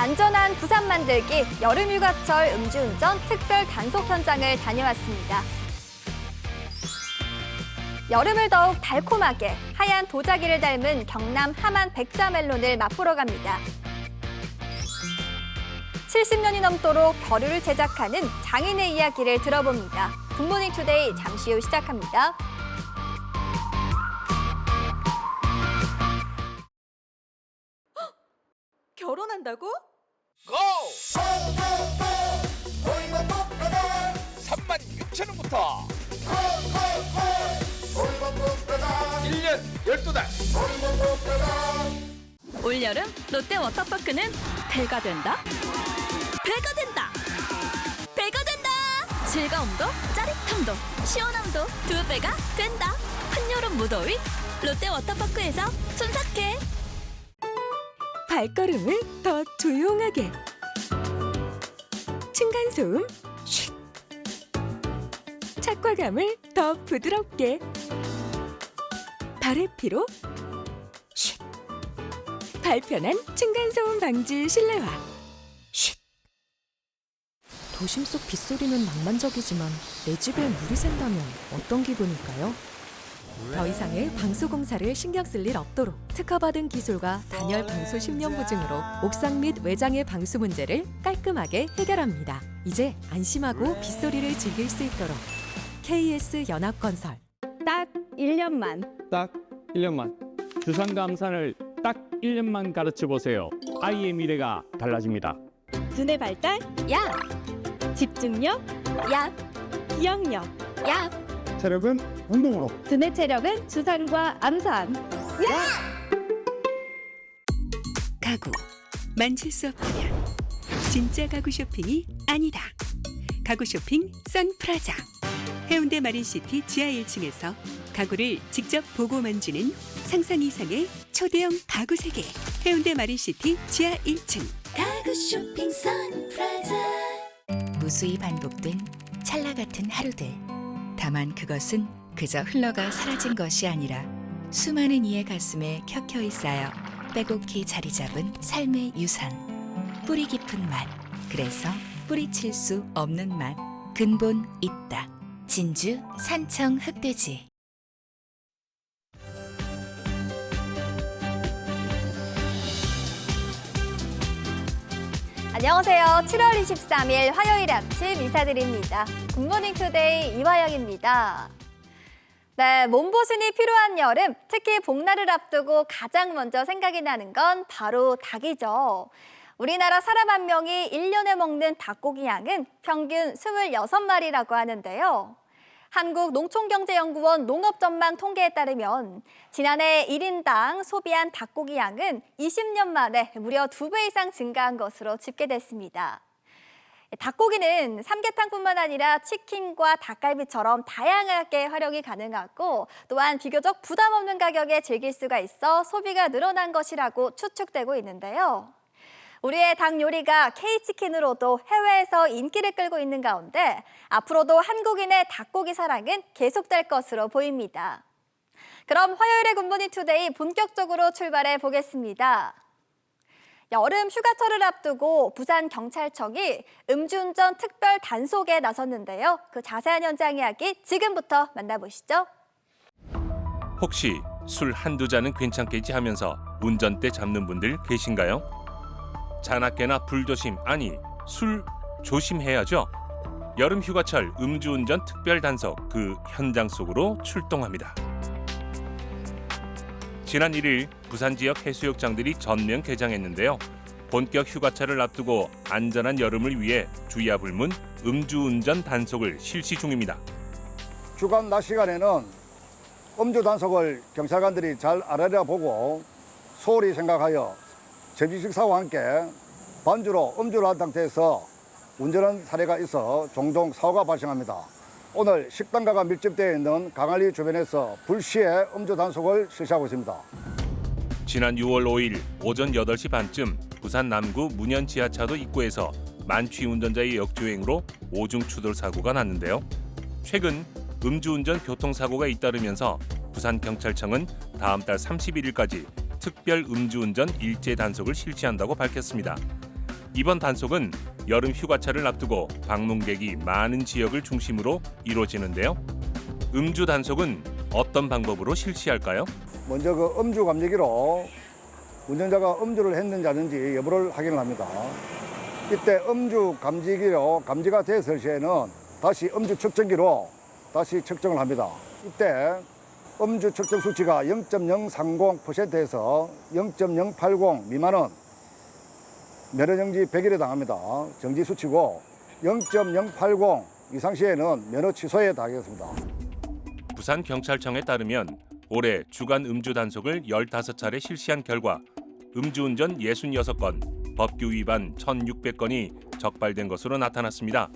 안전한 부산 만들기 여름휴가철 음주운전 특별 단속 현장을 다녀왔습니다. 여름을 더욱 달콤하게 하얀 도자기를 닮은 경남 함안 백자멜론을 맛보러 갑니다. 70년이 넘도록 벼루를 제작하는 장인의 이야기를 들어봅니다. 굿모닝 투데이 잠시 후 시작합니다. 결혼한다고? 고! 36,000원부터 1년 12달 올여름 롯데 워터파크는 배가 된다. 배가 된다. 배가 된다. 즐거움도 짜릿함도 시원함도 두 배가 된다. 한여름 무더위 롯데 워터파크에서 순삭해. 발걸음을 더 조용하게 층간소음 쉿 착화감을 더 부드럽게 발의 피로 쉿 발편한 층간소음 방지 실내화 쉿 도심 속 빗소리는 낭만적이지만 내 집에 물이 샌다면 어떤 기분일까요? 더 이상의 방수 공사를 신경 쓸 일 없도록 특허받은 기술과 단열 방수 10년 보증으로 옥상 및 외장의 방수 문제를 깔끔하게 해결합니다. 이제 안심하고 빗소리를 즐길 수 있도록 KS 연합건설. 딱 1년만. 딱 1년만. 주상감산을 딱 1년만 가르쳐보세요. 아이의 미래가 달라집니다. 두뇌 발달, 야! 집중력, 야! 기억력. 야! 체력은 운동으로. 두뇌 체력은 주산과 암산. 가구 만질 수 없다면 진짜 가구 쇼핑이 아니다. 가구 쇼핑 선프라자. 해운대 마린시티 지하 1층에서 가구를 직접 보고 만지는 상상 이상의 초대형 가구 세계. 해운대 마린시티 지하 1층. 가구 쇼핑 선프라자. 무수히 반복된 찰나 같은 하루들. 다만 그것은 그저 흘러가 사라진 것이 아니라 수많은 이의 가슴에 켜켜이 쌓여 빼곡히 자리 잡은 삶의 유산. 뿌리 깊은 맛. 그래서 뿌리칠 수 없는 맛. 근본 있다. 진주 산청 흑돼지. 안녕하세요. 7월 23일 화요일 아침 인사드립니다. 굿모닝 투데이 이화영입니다. 네, 몸보신이 필요한 여름, 특히 복날을 앞두고 가장 먼저 생각이 나는 건 바로 닭이죠. 우리나라 사람 한 명이 1년에 먹는 닭고기 양은 평균 26마리라고 하는데요. 한국농촌경제연구원 농업전망 통계에 따르면 지난해 1인당 소비한 닭고기 양은 20년 만에 무려 2배 이상 증가한 것으로 집계됐습니다. 닭고기는 삼계탕뿐만 아니라 치킨과 닭갈비처럼 다양하게 활용이 가능하고 또한 비교적 부담 없는 가격에 즐길 수가 있어 소비가 늘어난 것이라고 추측되고 있는데요. 우리의 닭 요리가 K치킨으로도 해외에서 인기를 끌고 있는 가운데 앞으로도 한국인의 닭고기 사랑은 계속될 것으로 보입니다. 그럼 화요일의 굿모닝 투데이 본격적으로 출발해 보겠습니다. 여름 휴가철을 앞두고 부산경찰청이 음주운전 특별 단속에 나섰는데요. 그 자세한 현장 이야기 지금부터 만나보시죠. 혹시 술 한두 잔은 괜찮겠지 하면서 운전대 잡는 분들 계신가요? 자나깨나 불조심, 아니 술 조심해야죠. 여름 휴가철 음주운전 특별 단속 그 현장 속으로 출동합니다. 지난 1일 부산 지역 해수욕장들이 전면 개장했는데요. 본격 휴가철을 앞두고 안전한 여름을 위해 주의야 불문 음주운전 단속을 실시 중입니다. 주간 낮 시간에는 음주 단속을 경찰관들이 잘 알아보고 소홀히 생각하여 제주식 사고와 함께 반주로 음주를 한 상태에서 운전한 사례가 있어 종종 사고가 발생합니다. 오늘 식당가가 밀집되어 있는 강안리 주변에서 불시에 음주 단속을 실시하고 있습니다. 지난 6월 5일 오전 8시 반쯤 부산 남구 문현 지하차도 입구에서 만취 운전자의 역주행으로 오중 추돌 사고가 났는데요. 최근 음주운전 교통사고가 잇따르면서 부산경찰청은 다음 달 31일까지 특별 음주운전 일제 단속을 실시한다고 밝혔습니다. 이번 단속은 여름 휴가철을 앞두고 방문객이 많은 지역을 중심으로 이루어지는데요. 음주 단속은 어떤 방법으로 실시할까요? 먼저 그 음주 감지기로 운전자가 음주를 했는지 아닌지 여부를 확인을 합니다. 이때 음주 감지기로 감지가 됐을 시에는 다시 음주 측정기로 다시 측정을 합니다. 이때 음주 측정 수치가 0.030%에서 0.080 미만은 면허정지 100일에 당합니다. 정지 수치고 0.080 이상 시에는 면허 취소에 당하겠습니다. 부산경찰청에 따르면 올해 주간 음주 단속을 15차례 실시한 결과 음주운전 66건, 법규 위반 1,600건이 적발된 것으로 나타났습니다.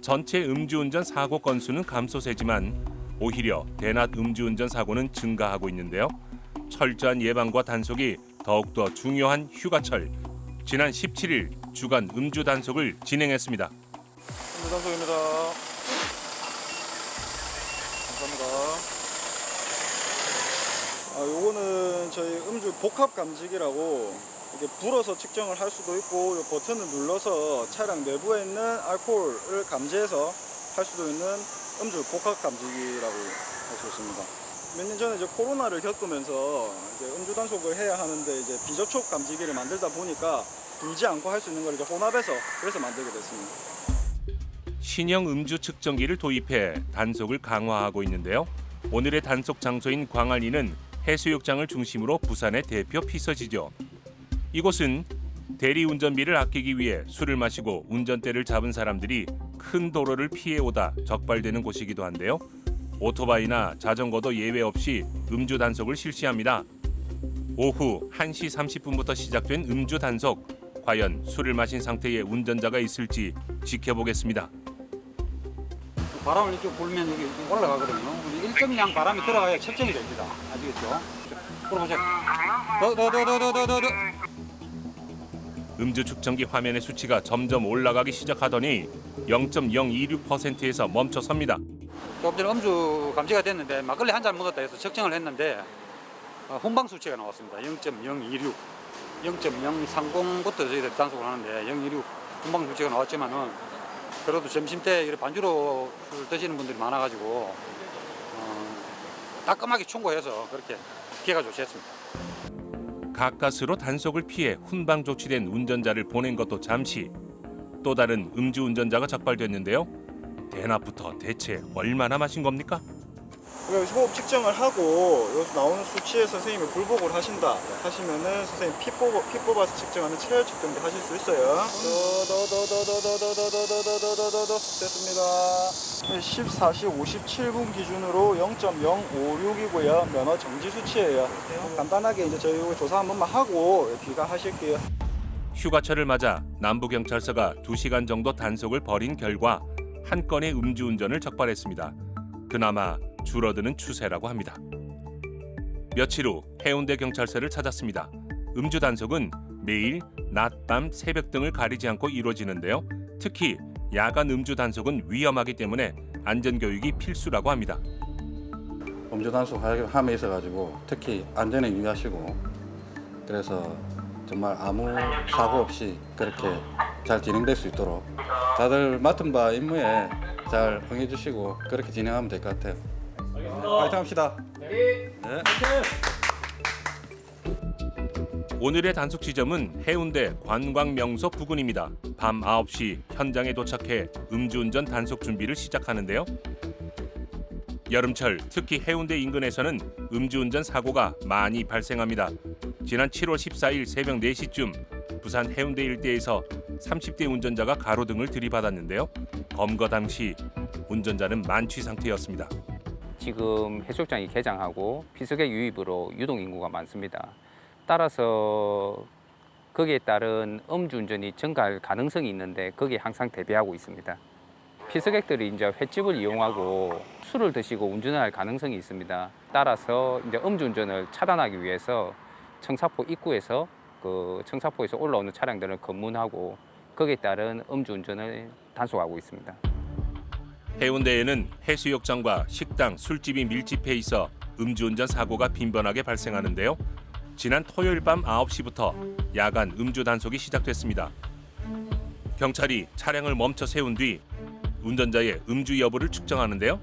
전체 음주운전 사고 건수는 감소세지만 오히려 대낮 음주운전 사고는 증가하고 있는데요. 철저한 예방과 단속이 더욱더 중요한 휴가철. 지난 17일 주간 음주 단속을 진행했습니다. 음주 단속입니다. 감사합니다. 요거는 저희 음주 복합 감지기라고 이게 불어서 측정을 할 수도 있고 요 버튼을 눌러서 차량 내부에 있는 알코올을 감지해서 할 수도 있는 음주 복합 감지기라고 할 수 있습니다. 몇 년 전에 이제 코로나를 겪으면서 이제 음주 단속을 해야 하는데 이제 비접촉 감지기를 만들다 보니까 불지 않고 할 수 있는 걸 이제 혼합해서 그래서 만들게 됐습니다. 신형 음주 측정기를 도입해 단속을 강화하고 있는데요. 오늘의 단속 장소인 광안리는 해수욕장을 중심으로 부산의 대표 피서지죠. 이곳은 대리운전비를 아끼기 위해 술을 마시고 운전대를 잡은 사람들이 큰 도로를 피해오다 적발되는 곳이기도 한데요. 오토바이나 자전거도 예외 없이 음주 단속을 실시합니다. 오후 1시 30분부터 시작된 음주 단속. 과연 술을 마신 상태의 운전자가 있을지 지켜보겠습니다. 바람을 이렇게 불면 이게 올라가거든요. 1.0 바람이 들어가야 측정이 됩니다. 아시겠죠? 풀어보세요. 더. 음주 측정기 화면의 수치가 점점 올라가기 시작하더니 0.026%에서 멈춰섭니다. 조금 전에 음주 감지가 됐는데 막걸리 한 잔 먹었다 해서 측정을 했는데 혼방 수치가 나왔습니다. 0.026, 0.030부터 저희들 단속을 하는데 0.26 혼방 수치가 나왔지만은 그래도 점심 때 이렇게 반주로 술 드시는 분들이 많아가지고 따끔하게 충고해서 그렇게 피해가 조치했습니다. 가까스로 단속을 피해 훈방 조치된 운전자를 보낸 것도 잠시. 또 다른 음주 운전자가 적발됐는데요. 대낮부터 대체 얼마나 마신 겁니까? 여기서 호흡 측정을 하고 여기서 나오는 수치에 선생님이 불복을 하신다 하시면은 선생님 피 뽑아서 측정하는 체열 측정도 하실 수 있어요. 더 됐습니다. 14시 57분 기준으로 0.056이고요. 면허 정지 수치예요. 간단하게 이제 저희 조사 한 번만 하고 귀가하실게요. 휴가철을 맞아 남부경찰서가 2시간 정도 단속을 벌인 결과 한 건의 음주운전을 적발했습니다. 그나마 줄어드는 추세라고 합니다. 며칠 후 해운대 경찰서를 찾았습니다. 음주 단속은 매일 낮, 밤, 새벽 등을 가리지 않고 이루어지는데요. 특히 야간 음주 단속은 위험하기 때문에 안전교육이 필수라고 합니다. 음주 단속함에 있어가지고 특히 안전에 유의하시고 그래서 정말 아무 사고 없이 그렇게 잘 진행될 수 있도록 다들 맡은 바 임무에 잘 응해주시고 그렇게 진행하면 될 것 같아요. 파이팅 합시다. 네. 오늘의 단속 지점은 해운대 관광명소 부근입니다. 밤 9시 현장에 도착해 음주운전 단속 준비를 시작하는데요. 여름철 특히 해운대 인근에서는 음주운전 사고가 많이 발생합니다. 지난 7월 14일 새벽 4시쯤 부산 해운대 일대에서 30대 운전자가 가로등을 들이받았는데요. 검거 당시 운전자는 만취 상태였습니다. 지금 해수욕장이 개장하고 피서객 유입으로 유동 인구가 많습니다. 따라서 거기에 따른 음주운전이 증가할 가능성이 있는데 거기에 항상 대비하고 있습니다. 피서객들이 이제 횟집을 이용하고 술을 드시고 운전할 가능성이 있습니다. 따라서 이제 음주운전을 차단하기 위해서 청사포 입구에서 청사포에서 올라오는 차량들을 검문하고 거기에 따른 음주운전을 단속하고 있습니다. 해운대에는 해수욕장과 식당, 술집이 밀집해 있어 음주운전 사고가 빈번하게 발생하는데요. 지난 토요일 밤 9시부터 야간 음주 단속이 시작됐습니다. 경찰이 차량을 멈춰 세운 뒤 운전자의 음주 여부를 측정하는데요.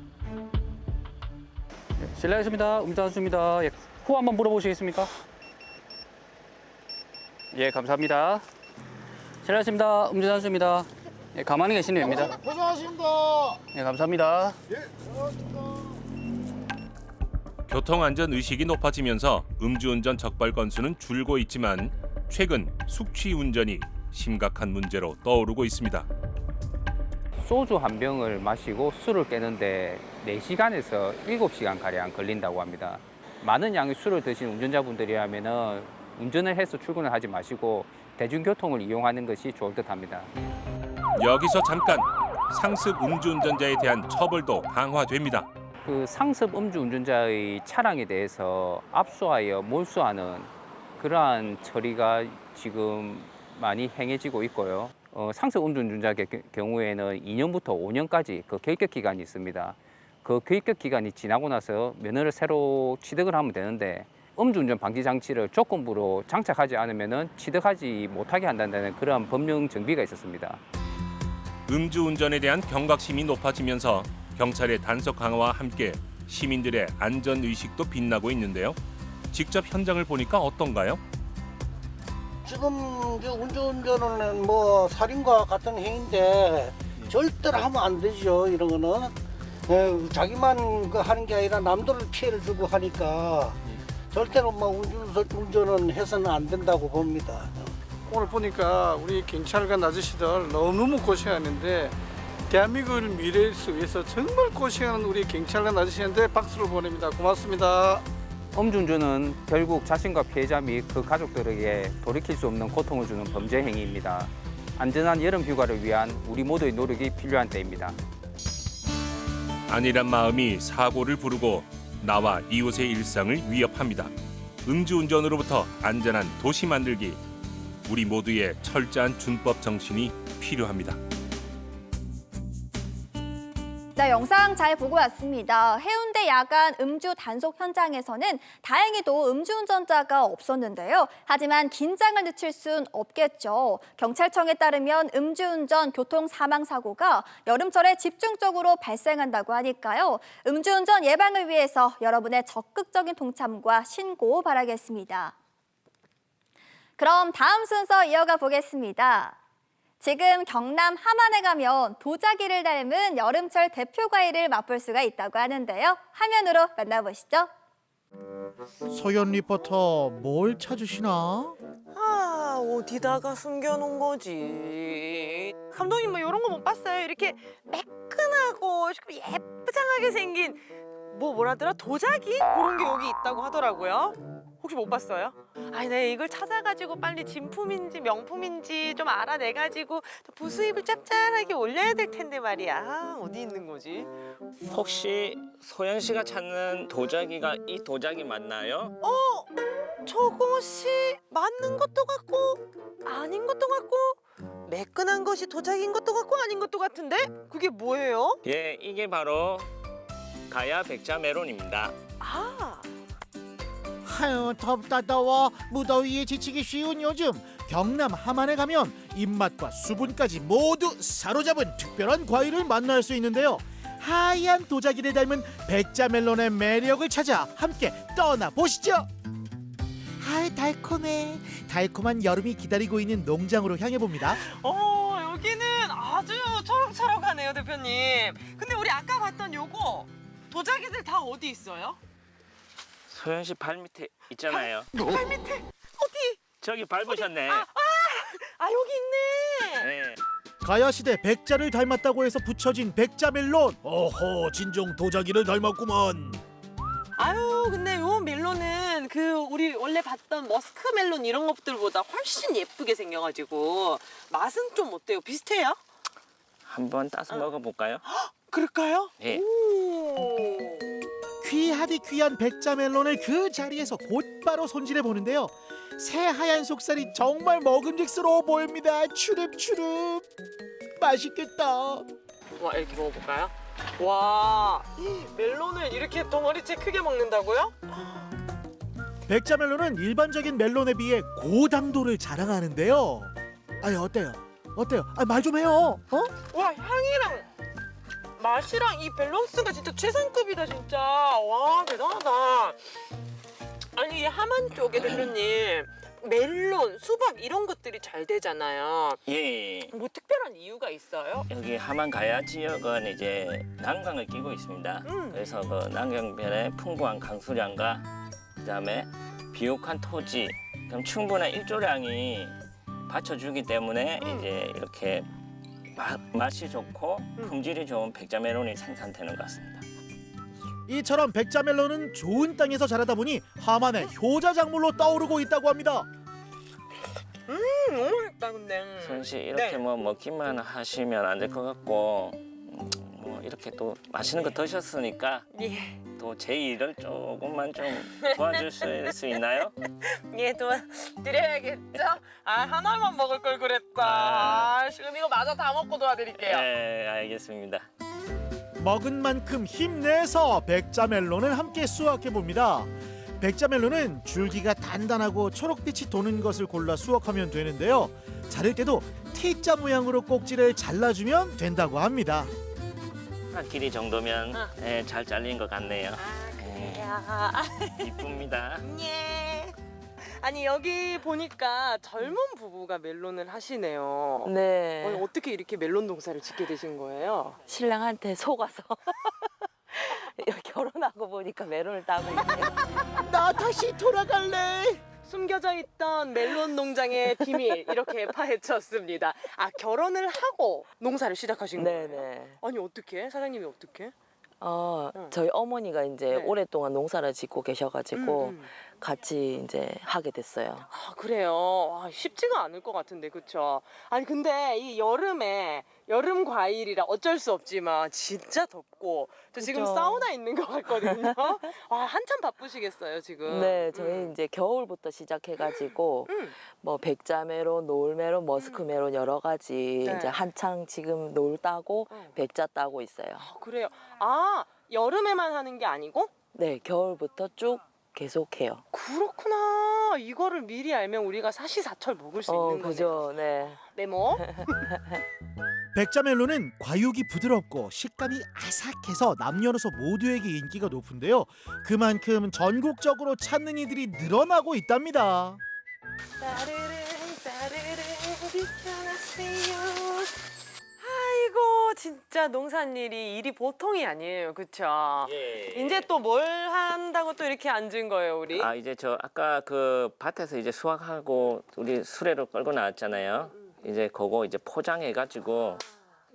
실례하겠습니다. 운전수입니다. 예, 후 한번 물어보시겠습니까? 예, 감사합니다. 실례하겠습니다. 운전수입니다. 예, 가만히 계시는 겁니다. 고생하십니다. 예, 감사합니다. 교통안전 의식이 높아지면서 음주운전 적발 건수는 줄고 있지만 최근 숙취 운전이 심각한 문제로 떠오르고 있습니다. 소주 한 병을 마시고 술을 깨는데 4시간에서 7시간 가량 걸린다고 합니다. 많은 양의 술을 드신 운전자분들이라면 운전을 해서 출근을 하지 마시고 대중교통을 이용하는 것이 좋을 듯합니다. 여기서 잠깐 상습 음주운전자에 대한 처벌도 강화됩니다. 그 상습 음주운전자의 차량에 대해서 압수하여 몰수하는 그러한 처리가 지금 많이 행해지고 있고요. 상습 음주운전자의 경우에는 2년부터 5년까지 그 결격 기간이 있습니다. 그 결격 기간이 지나고 나서 면허를 새로 취득을 하면 되는데 음주운전 방지 장치를 조건부로 장착하지 않으면 취득하지 못하게 한다는 그런 법령 정비가 있었습니다. 음주운전에 대한 경각심이 높아지면서 경찰의 단속 강화와 함께 시민들의 안전의식도 빛나고 있는데요. 직접 현장을 보니까 어떤가요? 지금 음주운전은 뭐 살인과 같은 행위인데 절대로 하면 안 되죠. 이런 거는 자기만 하는 게 아니라 남들을 피해를 주고 하니까 절대로 뭐 운전은 해서는 안 된다고 봅니다. 오늘 보니까 우리 경찰관 아저씨들 너무너무 고생하는데 대한민국을 미래일 수 위해서 정말 고생하는 우리 경찰관 아저씨한테 박수를 보냅니다. 고맙습니다. 음주운전은 결국 자신과 피해자 및 그 가족들에게 돌이킬 수 없는 고통을 주는 범죄 행위입니다. 안전한 여름 휴가를 위한 우리 모두의 노력이 필요한 때입니다. 안일한 마음이 사고를 부르고 나와 이웃의 일상을 위협합니다. 음주운전으로부터 안전한 도시 만들기. 우리 모두의 철저한 준법 정신이 필요합니다. 네, 영상 잘 보고 왔습니다. 해운대 야간 음주 단속 현장에서는 다행히도 음주운전자가 없었는데요. 하지만 긴장을 늦출 순 없겠죠. 경찰청에 따르면 음주운전 교통사망사고가 여름철에 집중적으로 발생한다고 하니까요. 음주운전 예방을 위해서 여러분의 적극적인 동참과 신고 바라겠습니다. 그럼 다음 순서 이어가 보겠습니다. 지금 경남 함안에 가면 도자기를 닮은 여름철 대표 과일을 맛볼 수가 있다고 하는데요. 화면으로 만나보시죠. 소연 리포터 뭘 찾으시나? 아, 어디다가 숨겨놓은 거지? 감독님 뭐 이런 거 못 봤어요? 이렇게 매끈하고 예쁘장하게 생긴 뭐라더라? 도자기? 그런 게 여기 있다고 하더라고요. 혹시 못 봤어요? 아니, 내가 이걸 찾아가지고 빨리 진품인지 명품인지 좀 알아내가지고 부수입을 짭짤하게 올려야 될 텐데 말이야. 아, 어디 있는 거지? 혹시 소연 씨가 찾는 도자기가 이 도자기 맞나요? 저것이 맞는 것도 같고 아닌 것도 같고 매끈한 것이 도자기인 것도 같고 아닌 것도 같은데? 그게 뭐예요? 예, 이게 바로 가야 백자 메론입니다. 아, 하유 덥다 더워 무더위에 지치기 쉬운 요즘 경남 함안에 가면 입맛과 수분까지 모두 사로잡은 특별한 과일을 만날 수 있는데요. 하얀 도자기를 닮은 백자 멜론의 매력을 찾아 함께 떠나보시죠. 달콤해. 달콤한 여름이 기다리고 있는 농장으로 향해 봅니다. 여기는 아주 초록초록하네요, 대표님. 근데 우리 아까 봤던 요거 도자기들 다 어디 있어요? 소연 씨 발 밑에 있잖아요. 발 밑에 어디? 저기 밟으셨네. 여기 있네. 네. 가야시대 백자를 닮았다고 해서 붙여진 백자 멜론. 어허, 진정 도자기를 닮았구먼. 아유, 근데 요 멜론은 우리 원래 봤던 머스크 멜론 이런 것들보다 훨씬 예쁘게 생겨가지고 맛은 좀 어때요? 비슷해요? 한번 따서 먹어볼까요? 그럴까요? 네. 귀하디 귀한 백자 멜론을 그 자리에서 곧바로 손질해 보는데요. 새하얀 속살이 정말 먹음직스러워 보입니다. 추릅추릅. 맛있겠다. 와, 이렇게 먹어볼까요? 와, 멜론을 이렇게 덩어리째 크게 먹는다고요? 백자 멜론은 일반적인 멜론에 비해 고당도를 자랑하는데요. 어때요? 어때요? 말 좀 해요. 와, 향이랑 맛이랑 이 밸런스가 진짜 최상급이다 진짜. 와, 대단하다. 아니 이 함안 쪽에 대표님 멜론, 수박 이런 것들이 잘 되잖아요. 예. 뭐 특별한 이유가 있어요? 여기 함안 가야 지역은 이제 난강을 끼고 있습니다. 그래서 그 난강변의 풍부한 강수량과 그다음에 비옥한 토지, 그럼 충분한 일조량이 받쳐주기 때문에 이제 이렇게 맛이 좋고 품질이 좋은 백자 멜론이 생산되는 것 같습니다. 이처럼 백자 멜론은 좋은 땅에서 자라다 보니 함안의 효자 작물로 떠오르고 있다고 합니다. 너무 맛있다 근데. 소연 씨 이렇게 네. 뭐 먹기만 하시면 안 될 것 같고 뭐 이렇게 또 맛있는 거 드셨으니까 예. 또 제 일을 조금만 좀 도와줄 수 있나요? 예, 도와드려야겠죠? 하나만 먹을 걸 그랬다. 지금 이거 마저 다 먹고 도와드릴게요. 네, 알겠습니다. 먹은 만큼 힘내서 백자 멜론을 함께 수확해 봅니다. 백자 멜론은 줄기가 단단하고 초록빛이 도는 것을 골라 수확하면 되는데요. 자를 때도 T자 모양으로 꼭지를 잘라주면 된다고 합니다. 한 길이 정도면 잘 잘린 것 같네요. 이쁩니다. 예. 아니 여기 보니까 젊은 부부가 멜론을 하시네요. 네. 어떻게 이렇게 멜론 농사를 짓게 되신 거예요? 신랑한테 속아서 결혼하고 보니까 멜론을 따고 있네요. 나 다시 돌아갈래. 숨겨져 있던 멜론 농장의 비밀 이렇게 파헤쳤습니다. 결혼을 하고 농사를 시작하신 거예요? 네네. 아니 어떻게? 사장님이 어떻게? 저희 어머니가 이제 네. 오랫동안 농사를 짓고 계셔가지고 같이 이제 하게 됐어요. 그래요. 쉽지가 않을 것 같은데, 그렇죠? 아니 근데 이 여름에 여름 과일이라 어쩔 수 없지만 진짜 덥고 저 지금 그죠. 사우나 있는 것 같거든요. 한참 바쁘시겠어요 지금. 네, 저희 이제 겨울부터 시작해가지고 뭐 백자메론, 노을메론, 머스크메론 여러 가지 네. 이제 한창 지금 노을 따고 백자 따고 있어요. 그래요. 여름에만 하는 게 아니고? 네, 겨울부터 쭉 계속해요. 그렇구나. 이거를 미리 알면 우리가 사시사철 먹을 수 있는 거네요. 그죠, 네. 메모. 백자 멜론은 과육이 부드럽고 식감이 아삭해서 남녀노소 모두에게 인기가 높은데요. 그만큼 전국적으로 찾는 이들이 늘어나고 있답니다. 아이고 진짜 농산일이 일이 보통이 아니에요, 그렇죠? 예. 이제 또 뭘 한다고 또 이렇게 앉은 거예요, 우리? 이제 저 아까 그 밭에서 이제 수확하고 우리 수레로 끌고 나왔잖아요. 이제 그거 이제 포장해가지고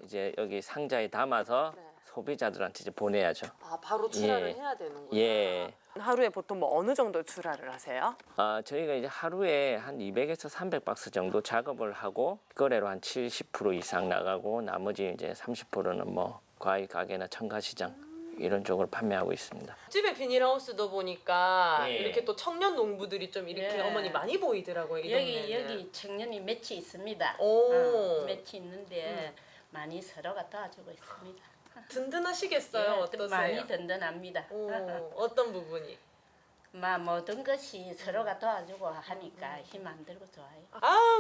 이제 여기 상자에 담아서 소비자들한테 이제 보내야죠. 바로 출하를 예. 해야 되는구나. 예. 하루에 보통 뭐 어느 정도 출하를 하세요? 저희가 이제 하루에 한 200에서 300박스 정도 작업을 하고 거래로 한 70% 이상 나가고 나머지 이제 30%는 뭐 과일 가게나 청가시장 이런 쪽으로 판매하고 있습니다. 집에 비닐하우스도 보니까 예. 이렇게 또 청년 농부들이 좀 이렇게 예. 어머니 많이 보이더라고요. 이 동네는. 여기 청년이 몇이 있습니다. 오. 몇이 있는데 많이 서로가 도와주고 있습니다. 든든하시겠어요? 예, 어떠세요? 많이 든든합니다. 어떤 부분이? 모든 것이 서로가 도와주고 하니까 힘 안 들고 좋아요.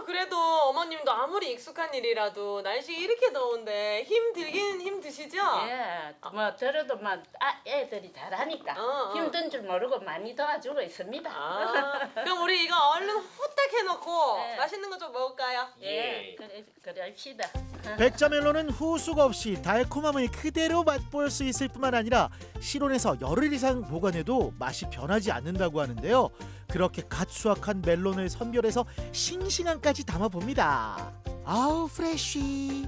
그래도 어머님도 아무리 익숙한 일이라도 날씨 이렇게 더운데 힘들긴 힘드시죠? 예, 뭐 들어도 애들이 잘하니까 힘든 줄 모르고 많이 도와주고 있습니다. 그럼 우리 이거 얼른 후딱 해놓고 맛있는 거 좀 먹을까요? 예, 그럽시다. 백자 멜론은 후숙 없이 달콤함을 그대로 맛볼 수 있을 뿐만 아니라 실온에서 열흘 이상 보관해도 맛이 변하지 않는다고 하는데요. 그렇게 갓 수확한 멜론을 선별해서 싱싱함까지 담아봅니다. 아우 프레쉬.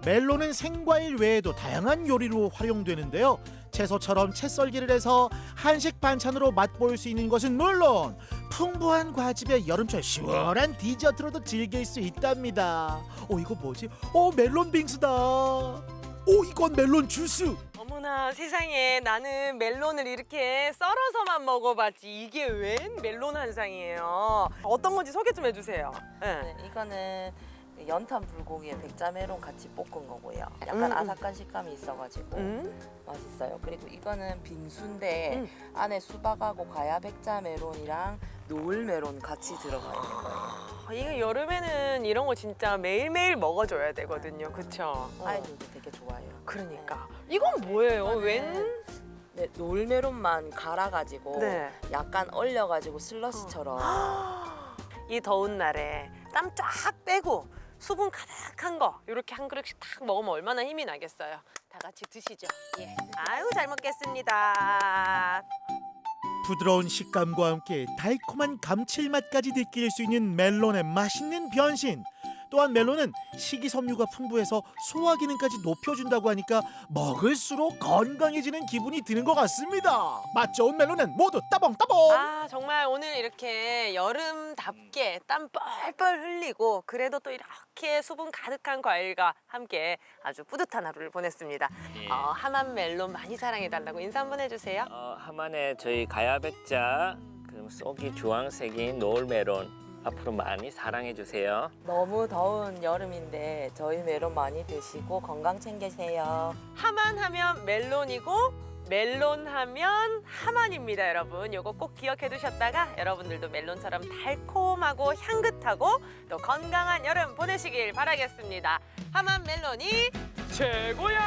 멜론은 생과일 외에도 다양한 요리로 활용되는데요. 채소처럼 채 썰기를 해서 한식 반찬으로 맛볼 수 있는 것은 물론 풍부한 과즙에 여름철 시원한 디저트로도 즐길 수 있답니다. 이거 뭐지? 멜론 빙수다. 이건 멜론 주스. 어머나 세상에 나는 멜론을 이렇게 썰어서만 먹어봤지 이게 웬 멜론 한 상이에요. 어떤 건지 소개 좀 해주세요. 네, 이거는 연탄 불고기에 백자메론 같이 볶은 거고요. 약간 아삭한 식감이 있어가지고 맛있어요. 그리고 이거는 빙수인데 안에 수박하고 가야 백자메론이랑 노을메론 같이 들어가 있는 거예요. 이거 여름에는 이런 거 진짜 매일매일 먹어줘야 되거든요. 그쵸? 아이들도 되게 좋아해요. 그러니까. 이건 뭐예요? 웬? 네, 노을메론만 갈아가지고 네. 약간 얼려가지고 슬러시처럼. 이 더운 날에 땀 쫙 빼고 수분 가득한 거 이렇게 한 그릇씩 탁 먹으면 얼마나 힘이 나겠어요. 다 같이 드시죠. 예. 아유 잘 먹겠습니다. 부드러운 식감과 함께 달콤한 감칠맛까지 느낄 수 있는 멜론의 맛있는 변신. 또한 멜론은 식이섬유가 풍부해서 소화 기능까지 높여준다고 하니까 먹을수록 건강해지는 기분이 드는 것 같습니다. 맛 좋은 멜론은 모두 따봉따봉! 아 정말 오늘 이렇게 여름답게 땀 뻘뻘 흘리고 그래도 또 이렇게 수분 가득한 과일과 함께 아주 뿌듯한 하루를 보냈습니다. 예. 하만 멜론 많이 사랑해달라고 인사 한번 해주세요. 하만에 저희 가야백자, 그럼 속이 주황색인 노을메론 앞으로 많이 사랑해 주세요. 너무 더운 여름인데 저희 메론 많이 드시고 건강 챙기세요. 하만 하면 멜론이고 멜론 하면 하만입니다, 여러분. 요거 꼭 기억해 두셨다가 여러분들도 멜론처럼 달콤하고 향긋하고 또 건강한 여름 보내시길 바라겠습니다. 하만 멜론이 최고야!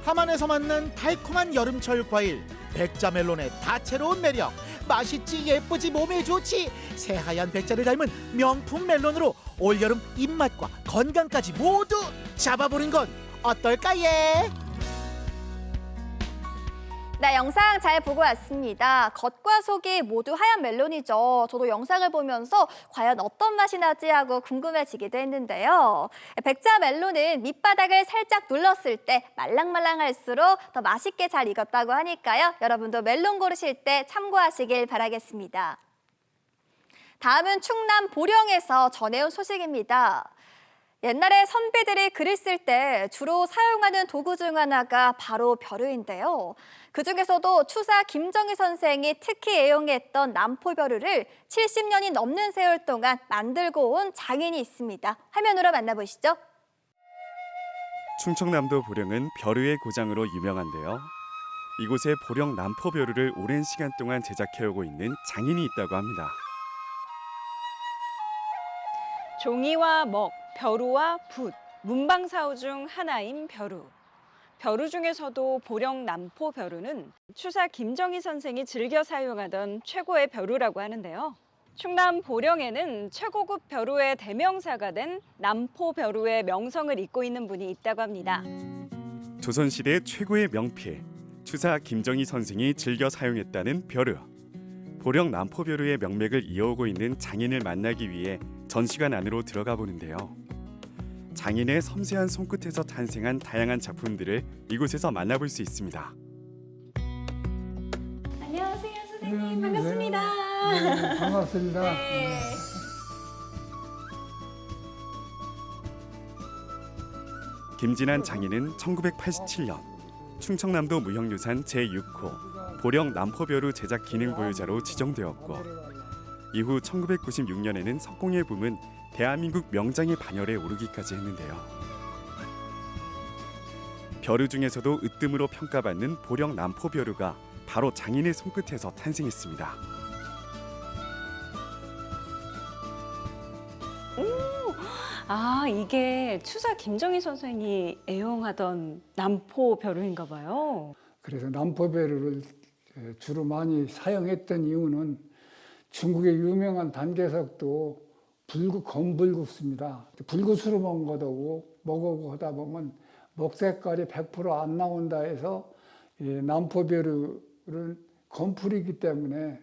하만에서 만난 달콤한 여름철 과일 백자멜론의 다채로운 매력. 맛있지 예쁘지 몸에 좋지 새하얀 백자를 닮은 명품 멜론으로 올여름 입맛과 건강까지 모두 잡아보는 건 어떨까 예? 네, 영상 잘 보고 왔습니다. 겉과 속이 모두 하얀 멜론이죠. 저도 영상을 보면서 과연 어떤 맛이 나지 하고 궁금해지기도 했는데요. 백자 멜론은 밑바닥을 살짝 눌렀을 때 말랑말랑할수록 더 맛있게 잘 익었다고 하니까요. 여러분도 멜론 고르실 때 참고하시길 바라겠습니다. 다음은 충남 보령에서 전해온 소식입니다. 옛날에 선비들이 글을 쓸 때 주로 사용하는 도구 중 하나가 바로 벼루인데요. 그중에서도 추사 김정희 선생이 특히 애용했던 남포벼루를 70년이 넘는 세월 동안 만들고 온 장인이 있습니다. 화면으로 만나보시죠. 충청남도 보령은 벼루의 고장으로 유명한데요. 이곳에 보령 남포벼루를 오랜 시간 동안 제작해오고 있는 장인이 있다고 합니다. 종이와 먹, 벼루와 붓, 문방사우 중 하나인 벼루. 벼루 중에서도 보령 남포 벼루는 추사 김정희 선생이 즐겨 사용하던 최고의 벼루라고 하는데요. 충남 보령에는 최고급 벼루의 대명사가 된 남포 벼루의 명성을 잇고 있는 분이 있다고 합니다. 조선시대 최고의 명필, 추사 김정희 선생이 즐겨 사용했다는 벼루. 보령 남포벼루의 명맥을 이어오고 있는 장인을 만나기 위해 전시관 안으로 들어가 보는데요. 장인의 섬세한 손끝에서 탄생한 다양한 작품들을 이곳에서 만나볼 수 있습니다. 안녕하세요, 선생님. 반갑습니다. 네, 반갑습니다. 네. 김진한 장인은 1987년 충청남도 무형유산 제6호 보령 남포벼루 제작 기능 보유자로 지정되었고 이후 1996년에는 석공예 부문 대한민국 명장의 반열에 오르기까지 했는데요. 벼루 중에서도 으뜸으로 평가받는 보령 남포벼루가 바로 장인의 손끝에서 탄생했습니다. 아, 이게 추사 김정희 선생이 애용하던 남포 벼루인가 봐요. 그래서 남포벼루를 주로 많이 사용했던 이유는 중국의 유명한 단계석도 검붉습니다. 붉으스로 먹어보고 하다 보면 목 색깔이 100% 안 나온다 해서 남포벼루는 검풀이기 때문에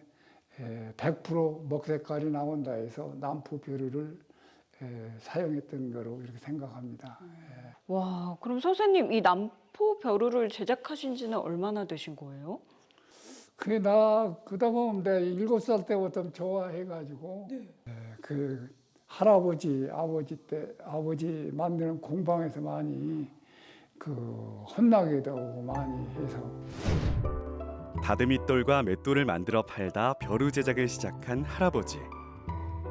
100% 목 색깔이 나온다 해서 남포벼루를 사용했던 거로 이렇게 생각합니다. 와, 그럼 선생님 이 남포 벼루를 제작하신 지는 얼마나 되신 거예요? 그게 나 그다 보면 내가 7살 때부터 좋아해가지고 그 할아버지, 아버지 만드는 공방에서 많이 그 혼나기도 하고 많이 해서 다듬이돌과 맷돌을 만들어 팔다 벼루 제작을 시작한 할아버지.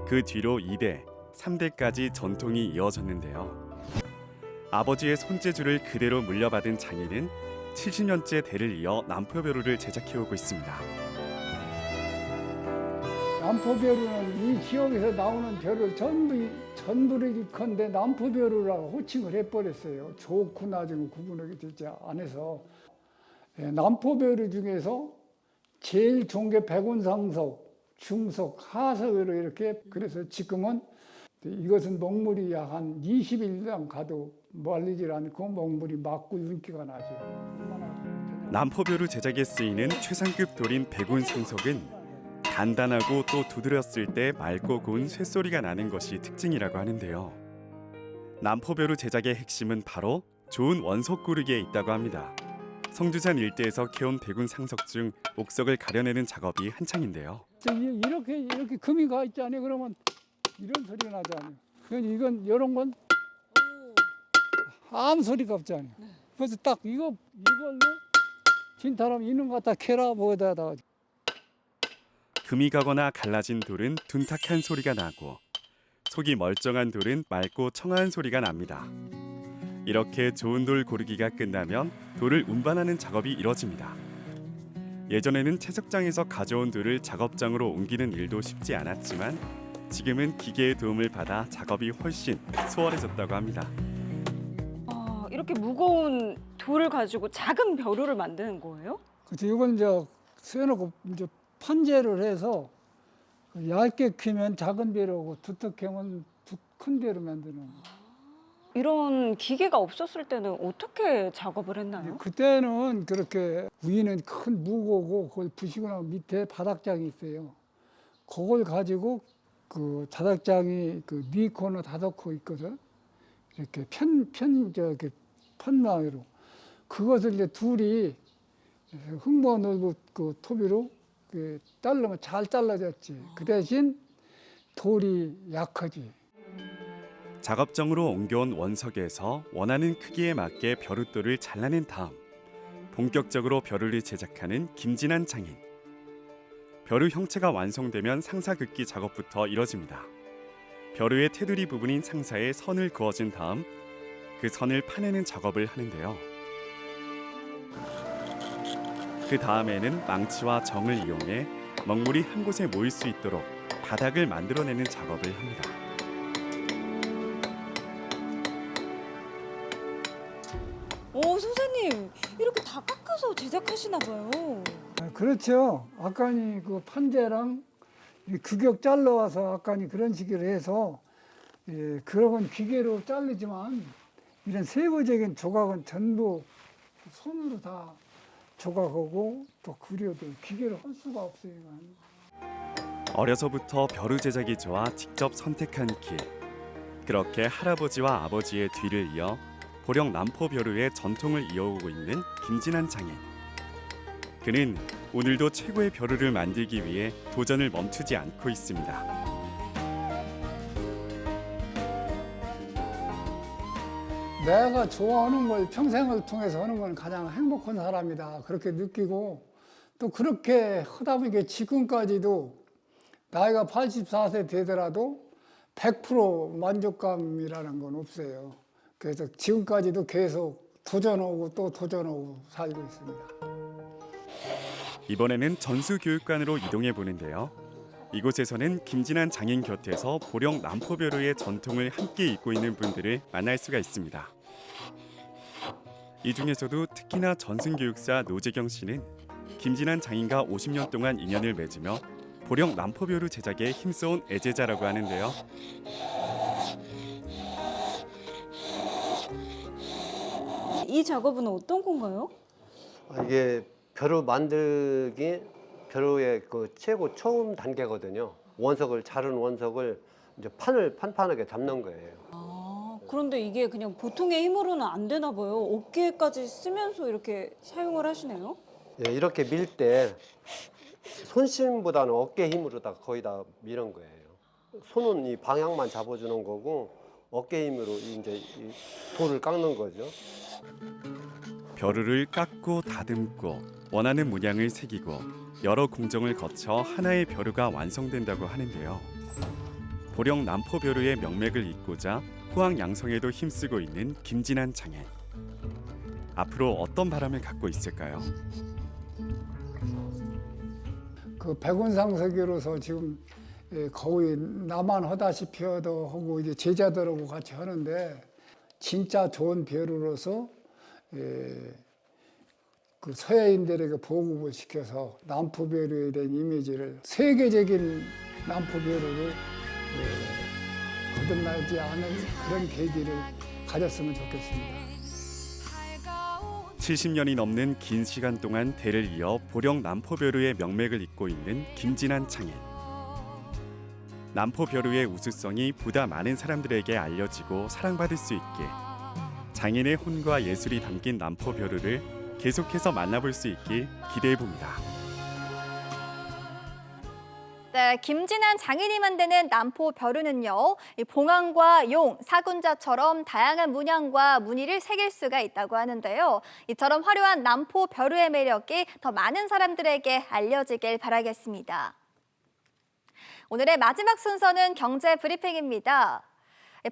그 뒤로 2대, 3대까지 전통이 이어졌는데요. 아버지의 손재주를 그대로 물려받은 장인은 70년째 대를 이어 남포벼루를 제작해오고 있습니다. 남포벼루는 이 지역에서 나오는 벼를 전부를 일컨대 남포벼루라고 호칭을 해버렸어요. 좋고 나중에 구분하게 되지 않아서. 남포벼루 중에서 제일 좋은 게 백운상석, 중석, 하석으로 이렇게. 그래서 지금은 이것은 먹물이 약 한 20일 가도 말리질 않고 먹물이 맑고 윤기가 나죠. 남포벼루 제작에 쓰이는 최상급 돌인 백운상석은 단단하고 또 두드렸을 때 맑고 고운 쇳소리가 나는 것이 특징이라고 하는데요. 남포벼루 제작의 핵심은 바로 좋은 원석 고르기에 있다고 합니다. 성주산 일대에서 캐온 백운상석 중 옥석을 가려내는 작업이 한창인데요. 이렇게 금이 가 있잖아요. 그러면 이런 소리가 나잖아요. 이건 이런 건 아무 소리가 없잖아요. 그래서 딱 이걸로 진타람 있는 거 갖다 캐라 뭐에다 금이 가거나 갈라진 돌은 둔탁한 소리가 나고 속이 멀쩡한 돌은 맑고 청아한 소리가 납니다. 이렇게 좋은 돌 고르기가 끝나면 돌을 운반하는 작업이 이뤄집니다. 예전에는 채석장에서 가져온 돌을 작업장으로 옮기는 일도 쉽지 않았지만 지금은 기계의 도움을 받아 작업이 훨씬 수월해졌다고 합니다. 이렇게 무거운 돌을 가지고 작은 벼루를 만드는 거예요? 그렇죠. 이건 이제 세놓고 이제 판재를 해서 얇게 키면 작은 벼루고 두텁게면 큰 벼루 만드는 거예요. 이런 기계가 없었을 때는 어떻게 작업을 했나요? 그때는 그렇게 위는 큰 무거고 그걸 부시고 나면 밑에 바닥장이 있어요. 그걸 가지고 그 바닥장이 그 4코나 5코 있거든. 이렇게 편마로 그것을 이제 둘이 흠모 넓은 그 토비로 자르면 잘 잘라졌지. 그 대신 돌이 약하지. 작업장으로 옮겨온 원석에서 원하는 크기에 맞게 벼룻돌을 잘라낸 다음 본격적으로 벼루를 제작하는 김진한 장인. 벼루 형체가 완성되면 상사 긋기 작업부터 이뤄집니다. 벼루의 테두리 부분인 상사에 선을 그어준 다음 그 선을 파내는 작업을 하는데요. 그 다음에는 망치와 정을 이용해 먹물이 한 곳에 모일 수 있도록 바닥을 만들어내는 작업을 합니다. 선생님 이렇게 다 깎아서 제작하시나 봐요. 그렇죠. 아까니 그 판재랑 규격 잘라와서 아까니 그런 식으로 해서 그런 기계로 자르지만 이런 세부적인 조각은 전부 손으로 다 조각하고 또 그려도 기계로 할 수가 없어요. 어려서부터 벼루 제작이 좋아 직접 선택한 길. 그렇게 할아버지와 아버지의 뒤를 이어 보령 남포벼루의 전통을 이어오고 있는 김진한 장인. 그는 오늘도 최고의 벼루를 만들기 위해 도전을 멈추지 않고 있습니다. 내가 좋아하는 걸 평생을 통해서 하는 건 가장 행복한 사람이다. 그렇게 느끼고 또 그렇게 하다 보니까 지금까지도 나이가 84세 되더라도 100% 만족감이라는 건 없어요. 그래서 지금까지도 계속 도전하고 또 도전하고 살고 있습니다. 이번에는 전수교육관으로 이동해 보는데요. 이곳에서는 김진한 장인 곁에서 보령 남포벼루의 전통을 함께 잇고 있는 분들을 만날 수가 있습니다. 이 중에서도 특히나 전승교육사 노재경 씨는 김진한 장인과 50년 동안 인연을 맺으며 보령 남포벼루 제작에 힘써온 애제자라고 하는데요. 이 작업은 어떤 건가요? 이게 벼루 만들기 벼루의 그 최고 처음 단계거든요. 원석을 자른 원석을 이제 판판하게 잡는 거예요. 그런데 이게 그냥 보통의 힘으로는 안 되나 봐요. 어깨까지 쓰면서 이렇게 사용을 하시네요. 예, 이렇게 밀 때 손심보다는 어깨 힘으로 다 거의 다 미는 거예요. 손은 이 방향만 잡아주는 거고 어깨 힘으로 이제 이 돌을 깎는 거죠. 벼루를 깎고 다듬고 원하는 문양을 새기고 여러 공정을 거쳐 하나의 벼루가 완성된다고 하는데요. 보령 남포벼루의 명맥을 잇고자 포항 양성에도 힘쓰고 있는 김진한 장인. 앞으로 어떤 바람을 갖고 있을까요? 그 백운상석이로서 지금 거의 나만 하다시피 하고 이제 제자들하고 같이 하는데 진짜 좋은 벼루로서 그 서해인들에게 보급을 시켜서 남포벼루에 대한 이미지를 세계적인 남포벼루를 거듭나지 않은 그런 계기를 가졌으면 좋겠습니다. 70년이 넘는 긴 시간 동안 대를 이어 보령 남포벼루의 명맥을 잇고 있는 김진한 장인. 남포벼루의 우수성이 보다 많은 사람들에게 알려지고 사랑받을 수 있게 장인의 혼과 예술이 담긴 남포벼루를 계속해서 만나볼 수 있길 기대해봅니다. 네, 김진한 장인이 만드는 남포벼루는요, 봉황과 용, 사군자처럼 다양한 문양과 무늬를 새길 수가 있다고 하는데요. 이처럼 화려한 남포벼루의 매력이 더 많은 사람들에게 알려지길 바라겠습니다. 오늘의 마지막 순서는 경제 브리핑입니다.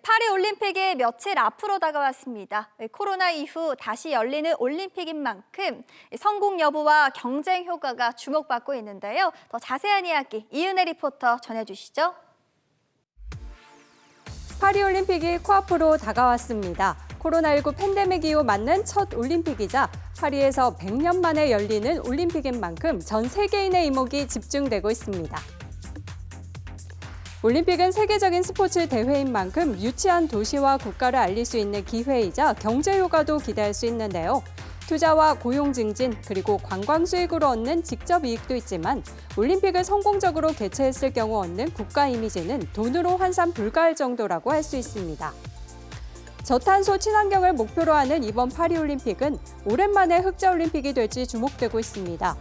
파리올림픽이 며칠 앞으로 다가왔습니다. 코로나 이후 다시 열리는 올림픽인 만큼 성공 여부와 경쟁 효과가 주목받고 있는데요. 더 자세한 이야기 이은혜 리포터 전해주시죠. 파리올림픽이 코앞으로 다가왔습니다. 코로나19 팬데믹 이후 맞는 첫 올림픽이자 파리에서 100년 만에 열리는 올림픽인 만큼 전 세계인의 이목이 집중되고 있습니다. 올림픽은 세계적인 스포츠 대회인 만큼 유치한 도시와 국가를 알릴 수 있는 기회이자 경제 효과도 기대할 수 있는데요. 투자와 고용 증진 그리고 관광 수익으로 얻는 직접 이익도 있지만 올림픽을 성공적으로 개최했을 경우 얻는 국가 이미지는 돈으로 환산 불가할 정도라고 할 수 있습니다. 저탄소 친환경을 목표로 하는 이번 파리올림픽은 오랜만에 흑자올림픽이 될지 주목되고 있습니다.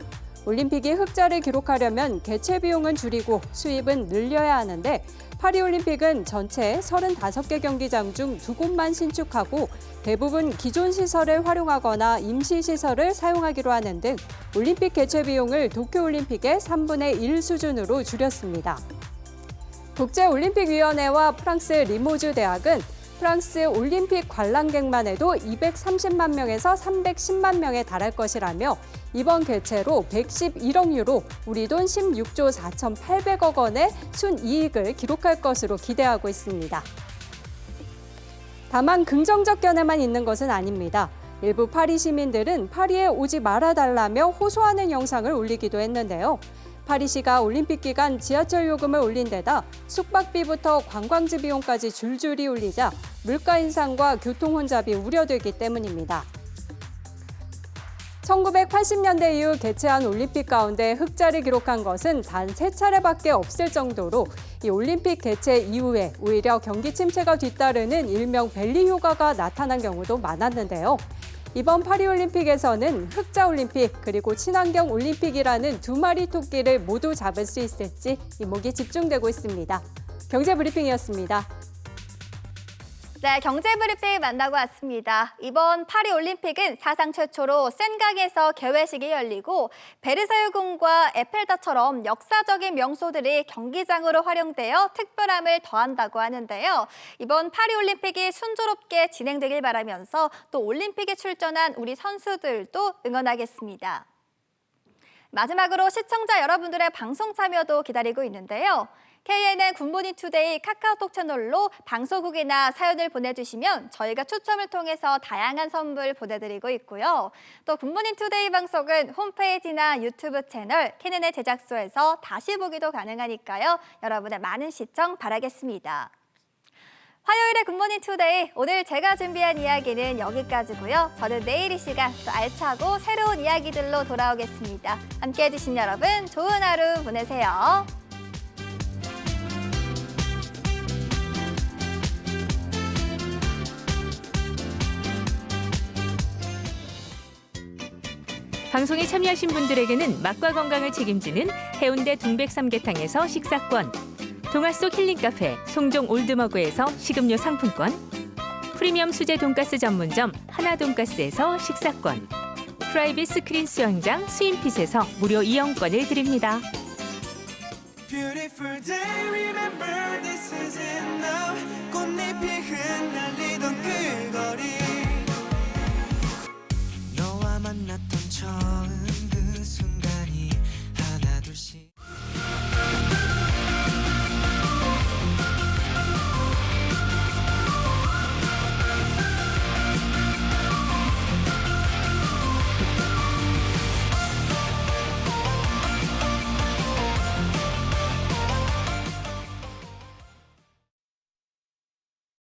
올림픽이 흑자를 기록하려면 개최 비용은 줄이고 수입은 늘려야 하는데 파리올림픽은 전체 35개 경기장 중 2곳만 신축하고 대부분 기존 시설을 활용하거나 임시 시설을 사용하기로 하는 등 올림픽 개최 비용을 도쿄올림픽의 3분의 1 수준으로 줄였습니다. 국제올림픽위원회와 프랑스 리모주 대학은 프랑스 올림픽 관람객만 해도 230만 명에서 310만 명에 달할 것이라며 이번 개최로 111억 유로, 우리 돈 16조 4,800억 원의 순이익을 기록할 것으로 기대하고 있습니다. 다만 긍정적 견해만 있는 것은 아닙니다. 일부 파리 시민들은 파리에 오지 말아달라며 호소하는 영상을 올리기도 했는데요. 파리시가 올림픽 기간 지하철 요금을 올린 데다 숙박비부터 관광지 비용까지 줄줄이 올리자 물가 인상과 교통 혼잡이 우려되기 때문입니다. 1980년대 이후 개최한 올림픽 가운데 흑자를 기록한 것은 단 3차례밖에 없을 정도로 이 올림픽 개최 이후에 오히려 경기 침체가 뒤따르는 일명 벨리 효과가 나타난 경우도 많았는데요. 이번 파리올림픽에서는 흑자올림픽 그리고 친환경 올림픽이라는 두 마리 토끼를 모두 잡을 수 있을지 이목이 집중되고 있습니다. 경제브리핑이었습니다. 네, 경제브리핑 만나고 왔습니다. 이번 파리올림픽은 사상 최초로 센강에서 개회식이 열리고 베르사유 궁과 에펠탑처럼 역사적인 명소들이 경기장으로 활용되어 특별함을 더한다고 하는데요. 이번 파리올림픽이 순조롭게 진행되길 바라면서 또 올림픽에 출전한 우리 선수들도 응원하겠습니다. 마지막으로 시청자 여러분들의 방송 참여도 기다리고 있는데요. KNN 굿모닝 투데이 카카오톡 채널로 방송국이나 사연을 보내주시면 저희가 추첨을 통해서 다양한 선물 보내드리고 있고요. 또 굿모닝 투데이 방송은 홈페이지나 유튜브 채널 KNN의 제작소에서 다시 보기도 가능하니까요. 여러분의 많은 시청 바라겠습니다. 화요일의 굿모닝 투데이, 오늘 제가 준비한 이야기는 여기까지고요. 저는 내일 이 시간 또 알차고 새로운 이야기들로 돌아오겠습니다. 함께해 주신 여러분 좋은 하루 보내세요. 방송에 참여하신 분들에게는 맛과 건강을 책임지는 해운대 동백삼계탕에서 식사권, 동화 속 힐링 카페 송정 올드머그에서 식음료 상품권, 프리미엄 수제 돈가스 전문점 하나 돈가스에서 식사권, 프라이빗 스크린 수영장 스윈핏에서 무료 이용권을 드립니다. beautiful day remember this is it now 꽃잎이 흩날리던 그 거리